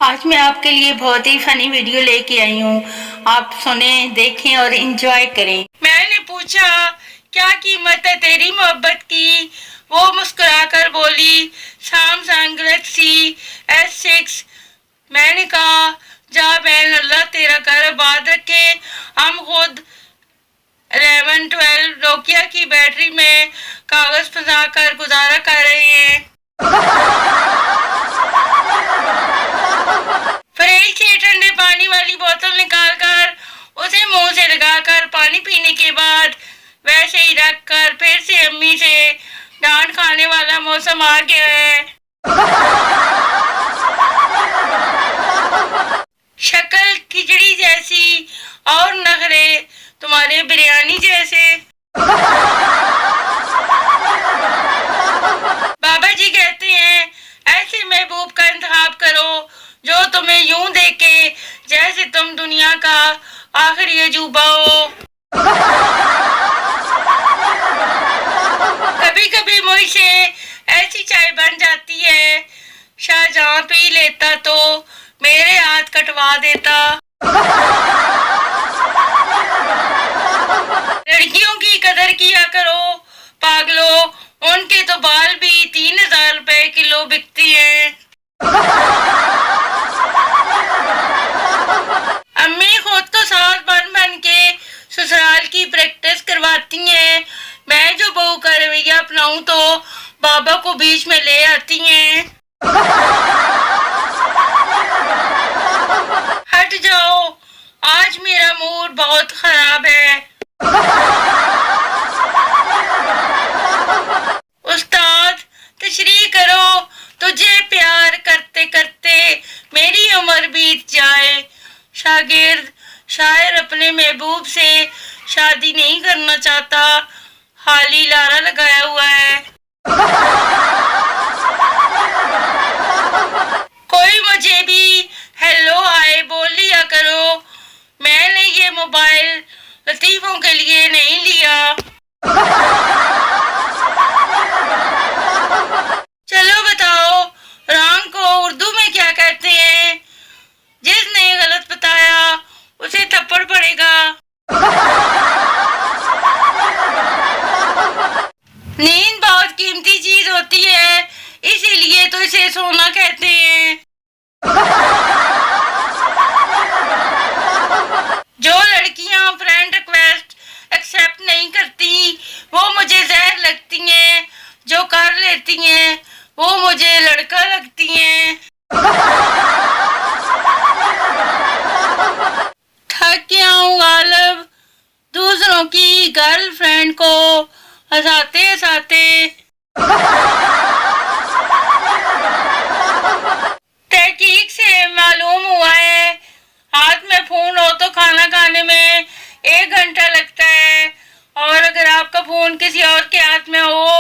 आज मैं आपके लिए बहुत ही फनी वीडियो लेके आई हूँ। आप सुने, देखें और एंजॉय करें। मैंने पूछा, क्या कीमत है तेरी मोहब्बत की? वो मुस्कुराकर बोली, सैमसंग गैलेक्सी S6। मैंने कहा, जा बहन, अल्लाह तेरा घर आबाद रखे। हम खुद 11-12 नोकिया की बैटरी में कागज फंसा कर गुजारा कर रहे हैं। फ्रिज से ठंडे पानी वाली बोतल निकालकर उसे मुंह से लगाकर पानी पीने के बाद वैसे ही रखकर फिर से अम्मी से डांट खाने वाला मौसम आ गया है। शक्ल खिचड़ी जैसी और नखरे तुम्हारे बिरयानी जैसे। बाबा जी कहते हैं, ऐसे महबूब का इंतखाब करो जो तुम्हें यूं देखे जैसे तुम दुनिया का आखिरी अजूबा हो। कभी कभी मुझसे ऐसी चाय बन जाती है, शाहजहां पी लेता तो मेरे हाथ कटवा देता। लड़कियों की कदर किया करो पागलो, उनके तो बाल भी 3000 रुपए किलो बिकती हैं। अम्मी खुद तो सास बन बन के ससुराल की प्रैक्टिस करवाती हैं। मैं जो बहू का रवैया अपनाऊं तो बाबा को बीच में ले आती हैं। हट जाओ, आज मेरा मूड बहुत खराब है। उस्ताद तशरीह करो, तुझे प्यार करते करते मेरी उम्र बीत जाए। शागिर्द, शायर अपने महबूब से शादी नहीं करना चाहता, हाली लारा लगाया हुआ है। कोई मुझे भी हेलो हाय बोल लिया करो, मैंने ये मोबाइल लतीफों के लिए नहीं लिया। चलो बताओ, रंग को उर्दू में क्या कहते हैं? जिसने गलत बताया उसे थप्पड़ पड़ेगा। नींद बहुत कीमती चीज होती है, इसीलिए तो इसे सोना कहते हैं। जो लड़कियां फ्रेंड रिक्वेस्ट एक्सेप्ट नहीं करती वो मुझे जहर लगती हैं, जो कर लेती हैं वो मुझे लड़का लगती हैं। थक गया हूँ गालिब, दूसरों की गर्लफ्रेंड को हंसाते हंसाते। तहकीक से मालूम हुआ है, हाथ में फोन हो तो खाना खाने में 1 घंटा लगता है, और अगर आपका फोन किसी और के हाथ में हो